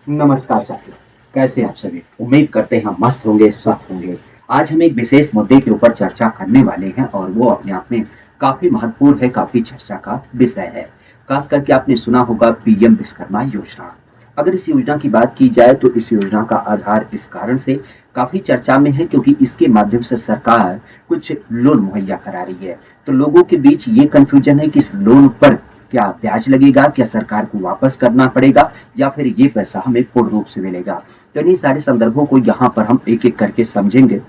नमस्कार साथियों। कैसे हैं आप सभी? उम्मीद करते हैं मस्त होंगे, स्वस्थ होंगे। आज हम एक विशेष मुद्दे के ऊपर चर्चा करने वाले हैं और वो अपने आप में काफी महत्वपूर्ण है, काफी चर्चा का विषय है। खास करके आपने सुना होगा पीएम विश्वकर्मा योजना। अगर इस योजना की बात की जाए तो इस योजना का आधार इस कारण से काफी चर्चा में है क्योंकि इसके माध्यम से सरकार कुछ लोन मुहैया करा रही है। तो लोगों के बीच ये कंफ्यूजन है कि इस लोन पर क्या ब्याज लगेगा, क्या सरकार को वापस करना पड़ेगा या फिर ये पैसा हमें पूर्ण रूप से मिलेगा। तो इन्हीं सारे संदर्भों को यहाँ पर हम एक एक करके समझेंगे।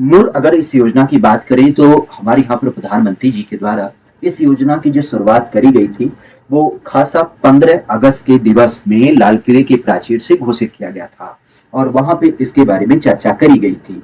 मूल अगर इस योजना की बात करें तो हमारे यहाँ पर प्रधानमंत्री जी के द्वारा इस योजना की जो शुरुआत करी गई थी वो खासा 15 अगस्त के दिवस में लाल किले के प्राचीर से घोषित किया गया था और वहां पे इसके बारे में चर्चा करी गई थी।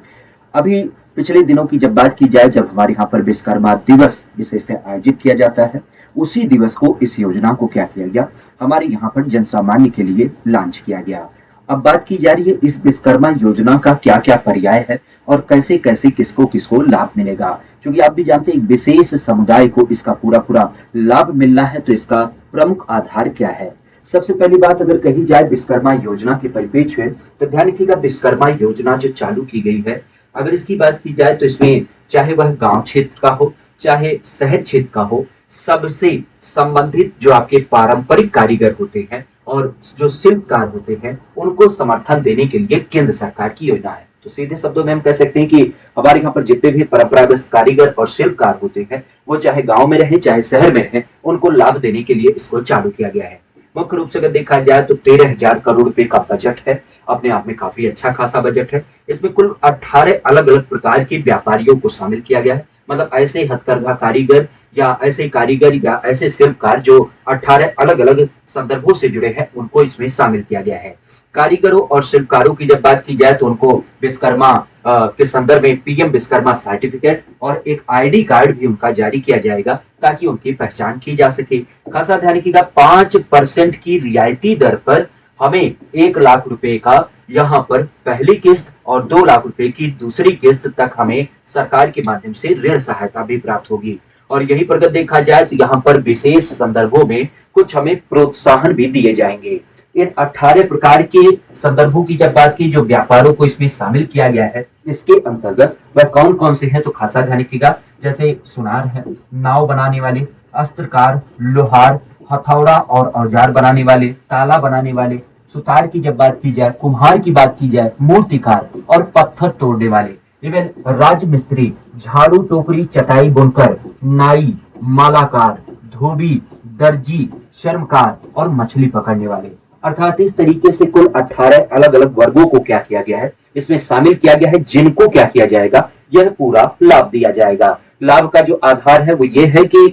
अभी पिछले दिनों की जब बात की जाए, जब हमारे यहाँ पर विश्वकर्मा दिवस विशेषतः आयोजित किया जाता है, उसी दिवस को इस योजना को क्या किया गया, हमारे यहाँ पर जन सामान्य के लिए लॉन्च किया गया। अब बात की जा रही है इस विश्वकर्मा योजना का क्या क्या पर्याय है और कैसे कैसे किसको किसको लाभ मिलेगा, क्योंकि आप भी जानते हैं एक विशेष समुदाय को इसका पूरा पूरा लाभ मिलना है। तो इसका प्रमुख आधार क्या है? सबसे पहली बात अगर कही जाए विश्वकर्मा योजना के परिप्रेक्ष्य में, तो ध्यान रखिएगा विश्वकर्मा योजना जो चालू की गई है, अगर इसकी बात की जाए तो इसमें चाहे वह गांव क्षेत्र का हो चाहे शहर क्षेत्र का हो, सबसे संबंधित जो आपके पारंपरिक कारीगर होते हैं और जो शिल्पकार होते हैं उनको समर्थन देने के लिए केंद्र सरकार की योजना है। तो सीधे शब्दों में हम कह सकते हैं कि हमारे यहाँ पर जितने भी परंपरागत कारीगर और शिल्पकार होते हैं वो चाहे गांव में रहे चाहे शहर में रहे, उनको लाभ देने के लिए इसको चालू किया गया है। मुख्य रूप से अगर देखा जाए तो 13,000 करोड़ रुपए का बजट है, अपने आप में काफी अच्छा खासा बजट है। इसमें कुल 18 अलग अलग प्रकार के व्यापारियों को शामिल किया गया है, मतलब ऐसे हथकरघा कारीगर या ऐसे कारीगर या ऐसे शिल्पकार जो 18 अलग अलग संदर्भों से जुड़े हैं उनको इसमें शामिल किया गया है। कारीगरों और शिल्पकारों की जब बात की जाए तो उनको विश्वकर्मा के संदर्भ में पीएम विश्वकर्मा सर्टिफिकेट और एक आईडी कार्ड भी उनका जारी किया जाएगा ताकि उनकी पहचान की जा सके। खासा ध्यान रखिएगा 5% की रियायती दर पर हमें 1 लाख रुपए का यहाँ पर पहली किस्त और 2 लाख रुपए की दूसरी किस्त तक हमें सरकार के माध्यम से ऋण सहायता भी प्राप्त होगी। और यही पर अगर देखा जाए तो यहाँ पर विशेष संदर्भों में कुछ हमें प्रोत्साहन भी दिए जाएंगे। इन 18 प्रकार के संदर्भों की जब बात की जो व्यापारों को इसमें शामिल किया गया है, इसके अंतर्गत वह कौन कौन से हैं तो खासा ध्यान रखिएगा। जैसे सुनार है, नाव बनाने वाले, अस्त्रकार, लोहार, हथौड़ा और औजार बनाने वाले, ताला बनाने वाले, सुतार की जब बात की जाए, कुम्हार की बात की जाए, मूर्तिकार और पत्थर तोड़ने वाले, इवन राजमिस्त्री, झाड़ू टोकरी चटाई बुनकर, नाई, मालाकार, धोबी, दर्जी, शर्मकार और मछली पकड़ने वाले। अर्थात इस तरीके से कुल 18 अलग अलग वर्गों को क्या किया गया है, इसमें शामिल किया गया है, जिनको क्या किया जाएगा, यह पूरा लाभ दिया जाएगा। लाभ का जो आधार है वो ये है कि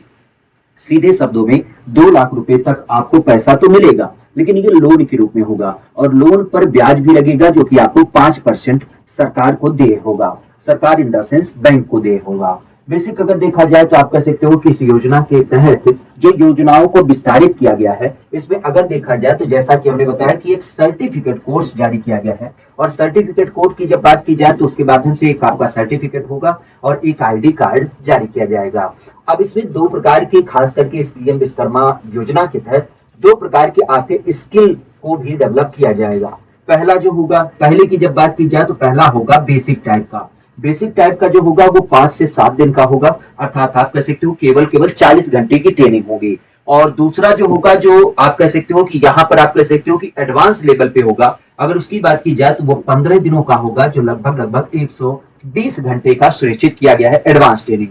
सीधे शब्दों में 2 लाख रुपए तक आपको पैसा तो मिलेगा, लेकिन ये लोन के रूप में होगा और लोन पर ब्याज भी लगेगा जो कि आपको 5% सरकार को दे होगा। सरकार इन द सेंस बैंक को दे होगा। बेसिक अगर देखा जाए तो आप कह सकते हो कि इस योजना के तहत जो योजनाओं को विस्तारित किया गया है, इसमें अगर देखा जाए तो जैसा कि हमने बताया कि एक सर्टिफिकेट कोर्स जारी किया गया है और सर्टिफिकेट कोर्स की जब बात की जाए तो उसके माध्यम से एक आपका सर्टिफिकेट होगा और एक आईडी कार्ड जारी किया जाएगा। अब इसमें 2 प्रकार के, खास करके इस पीएम विश्वकर्मा योजना के तहत 2 प्रकार के आपके स्किल को भी डेवलप किया जाएगा। पहला जो होगा, पहले की जब बात की जाए तो पहला होगा बेसिक टाइप का। बेसिक टाइप का जो होगा वो 5 से 7 दिन का होगा, अर्थात आप कह सकते हो केवल 40 घंटे की ट्रेनिंग होगी। और दूसरा जो होगा, जो आप कह सकते हो कि यहाँ पर आप कह सकते हो कि एडवांस लेवल पे होगा, अगर उसकी बात की जाए तो वो 15 दिनों का होगा, जो लगभग 120 घंटे का सुनिश्चित किया गया है एडवांस ट्रेनिंग।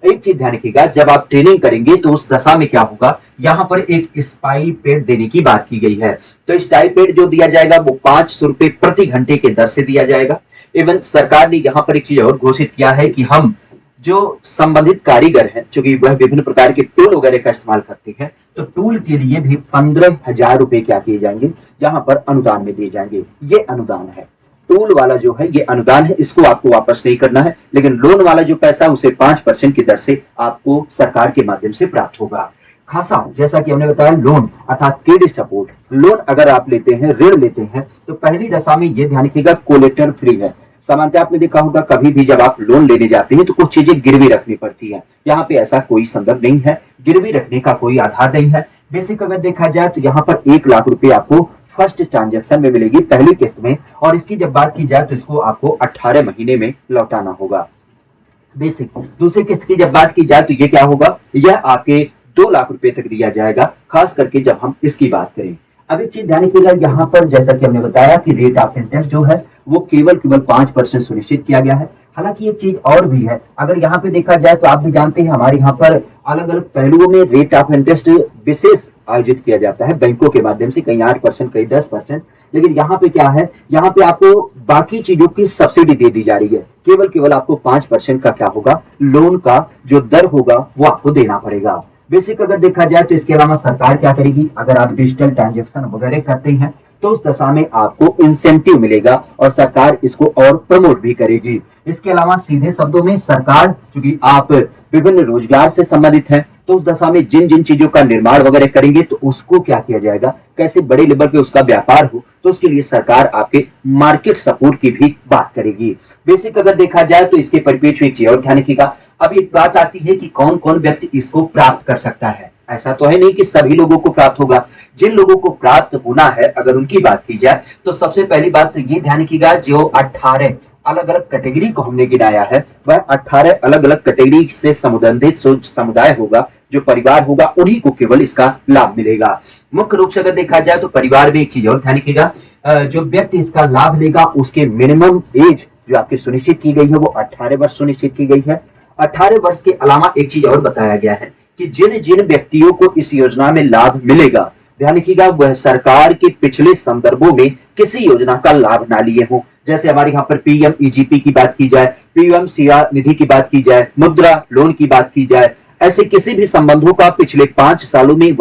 एक चीज ध्यान रखिएगा, जब आप ट्रेनिंग करेंगे तो उस दशा में क्या होगा, यहाँ पर एक स्टाइपेंड देने की बात की गई है। तो स्टाइपेंड जो दिया जाएगा वो 500 रुपए प्रति घंटे के दर से दिया जाएगा। इवन सरकार ने यहाँ पर एक चीज और घोषित किया है कि हम जो संबंधित कारीगर हैं, चूंकि वह विभिन्न प्रकार के टूल वगैरह का इस्तेमाल करते हैं, तो टूल के लिए भी 15,000 रुपए क्या किए जाएंगे, यहाँ पर अनुदान में दिए जाएंगे। ये अनुदान है, टूल वाला जो है ये अनुदान है, इसको आपको वापस नहीं करना है, लेकिन लोन वाला जो पैसा उसे 5% की दर से आपको सरकार के माध्यम से प्राप्त होगा। खासा जैसा कि हमने बताया, लोन अर्थात क्रेडिट सपोर्ट, लोन अगर आप लेते हैं, ऋण लेते हैं, तो पहली दशा में ये ध्यान रखिएगा कोलेटरल फ्री है। सामान्यतः आपने देखा होगा कभी भी जब आप लोन लेने जाते हैं तो कुछ चीजें गिरवी रखनी पड़ती है, यहाँ पे ऐसा कोई संदर्भ नहीं है, गिरवी रखने का कोई आधार नहीं है। बेसिक अगर देखा जाए तो यहाँ पर 1 लाख रुपए आपको फर्स्ट ट्रांजैक्शन में मिलेगी, पहली किस्त में। और इसकी जब बात की जाए तो इसको आपको 18 महीने में लौटाना होगा बेसिक। दूसरी किस्त की जब बात की जाए तो ये क्या होगा, यह आपके 2 लाख रुपए तक दिया जाएगा, खास करके जब हम इसकी बात करें। अब एक चीज ध्यान रखिएगा, यहाँ पर जैसा कि हमने बताया कि रेट ऑफ इंटरेस्ट जो है वो केवल 5% सुनिश्चित किया गया है। हालांकि एक चीज और भी है, अगर यहाँ पे देखा जाए तो आप भी जानते हैं हमारे यहाँ पर अलग अलग पहलुओं में रेट ऑफ इंटरेस्ट विशेष आयोजित किया जाता है बैंकों के माध्यम से, कहीं 8%, कहीं 10%। लेकिन यहाँ पे क्या है, यहाँ पे आपको बाकी चीजों की सब्सिडी दे दी जा रही है, केवल आपको 5% का क्या होगा, लोन का जो दर होगा वो आपको देना पड़ेगा बेसिक। अगर देखा जाए तो इसके अलावा सरकार क्या करेगी, अगर आप डिजिटल ट्रांजेक्शन वगैरह करते हैं तो उस दशा में आपको इंसेंटिव मिलेगा और सरकार इसको और प्रमोट भी करेगी। इसके अलावा सीधे शब्दों में सरकार, चूंकि आप विभिन्न रोजगार से संबंधित हैं, तो उस दशा में जिन जिन चीजों का निर्माण वगैरह करेंगे तो उसको क्या किया जाएगा, कैसे बड़े लेवल पे उसका व्यापार हो, तो उसके लिए सरकार आपके मार्केट सपोर्ट की भी बात करेगी बेसिक। अगर देखा जाए तो इसके परिप्रेक्ष्य में एक चीज और ध्यान रखिएगा, अब एक बात आती है कि कौन कौन व्यक्ति इसको प्राप्त कर सकता है। ऐसा तो है नहीं कि सभी लोगों को प्राप्त होगा, जिन लोगों को प्राप्त होना है अगर उनकी बात की जाए तो सबसे पहली बात तो ये ध्यान रखिएगा, जो 18 अलग अलग कैटेगरी को हमने गिनाया है, वह 18 अलग अलग कैटेगरी से संबंधित समुदाय होगा, जो परिवार होगा, उन्हीं को केवल इसका लाभ मिलेगा। मुख्य रूप से अगर देखा जाए तो परिवार में एक चीज और ध्यान रखिएगा, जो व्यक्ति इसका लाभ लेगा उसके मिनिमम एज जो आपकी सुनिश्चित की गई है वो 18 वर्ष सुनिश्चित की गई है। 18 वर्ष के अलावा एक चीज और बताया गया है कि जिन जिन व्यक्तियों को इस योजना में लाभ मिलेगा, ध्यान रखिएगा, वह सरकार के पिछले संदर्भों में किसी योजना का लाभ ना लिए हों। जैसे हमारे यहाँ पर पीएमईजीपी की बात की जाए, पीएम सीआर निधि की बात की जाए, मुद्रा लोन की बात की जाए, ऐसे किसी भी संबंधों का पिछले 5 सालों में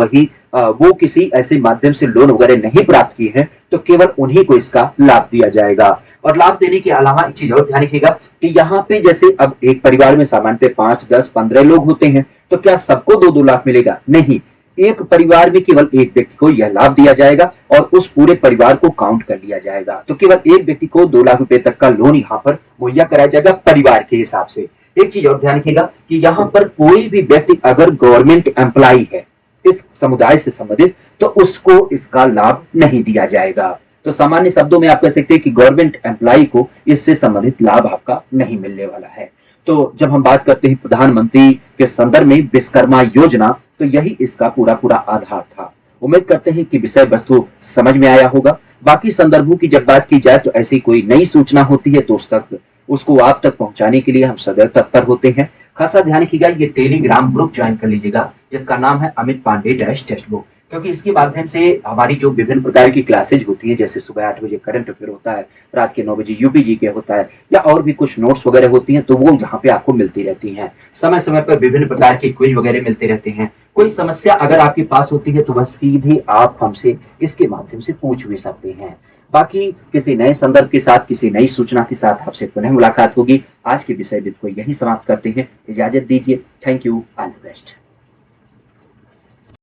वो किसी ऐसे माध्यम से लोन वगैरह नहीं प्राप्त की है तो केवल उन्हीं को इसका लाभ दिया जाएगा। और लाभ देने के अलावा एक चीज और ध्यान रखिएगा कि यहाँ पे जैसे अब एक परिवार में सामान्यतः 5, 10, 15 लोग होते हैं, तो क्या सबको 2-2 लाख मिलेगा? नहीं, एक परिवार में केवल एक व्यक्ति को यह लाभ दिया जाएगा और उस पूरे परिवार को काउंट कर लिया जाएगा। तो केवल एक व्यक्ति को 2 लाख रुपए तक का लोन यहाँ पर मुहैया कराया जाएगा परिवार के हिसाब से। एक चीज और ध्यान रखिएगा कि यहाँ पर कोई भी व्यक्ति अगर गवर्नमेंट एम्प्लॉय है इस समुदाय से संबंधित तो उसको इसका लाभ नहीं दिया जाएगा। तो सामान्य शब्दों में आप कह सकते हैं कि गवर्नमेंट एम्प्लॉय को इससे संबंधित लाभ आपका नहीं मिलने वाला है। तो जब हम बात करते हैं प्रधानमंत्री के संदर्भ में विश्वकर्मा योजना, तो यही इसका पूरा आधार था। उम्मीद करते हैं कि विषय वस्तु समझ में आया होगा। बाकी संदर्भों की जब बात की जाए तो ऐसी कोई नई सूचना होती है तो उसको आप तक पहुंचाने के लिए हम सदैव तत्पर होते हैं। खासा ध्यान रखिएगा, ये टेलीग्राम ग्रुप ज्वाइन कर लीजिएगा जिसका नाम है अमित पांडे टेक्स्ट बुक, क्योंकि इसके माध्यम से हमारी जो विभिन्न प्रकार की क्लासेज होती है, जैसे सुबह 8 बजे करंट अफेयर होता है, रात के 9 बजे यूपीजी के होता है, या और भी कुछ नोट्स वगैरह होती हैं, तो वो यहाँ पे आपको मिलती रहती हैं। समय समय पर विभिन्न प्रकार के क्विज वगैरह मिलते रहते हैं। कोई समस्या अगर आपके पास होती है तो वह सीधे आप हमसे इसके माध्यम से पूछ भी सकते हैं। बाकी किसी नए संदर्भ के साथ, किसी नई सूचना के साथ आपसे पुनः मुलाकात होगी। आज के विषय विद को यही समाप्त करते हैं, इजाजत दीजिए। Thank you, all the best.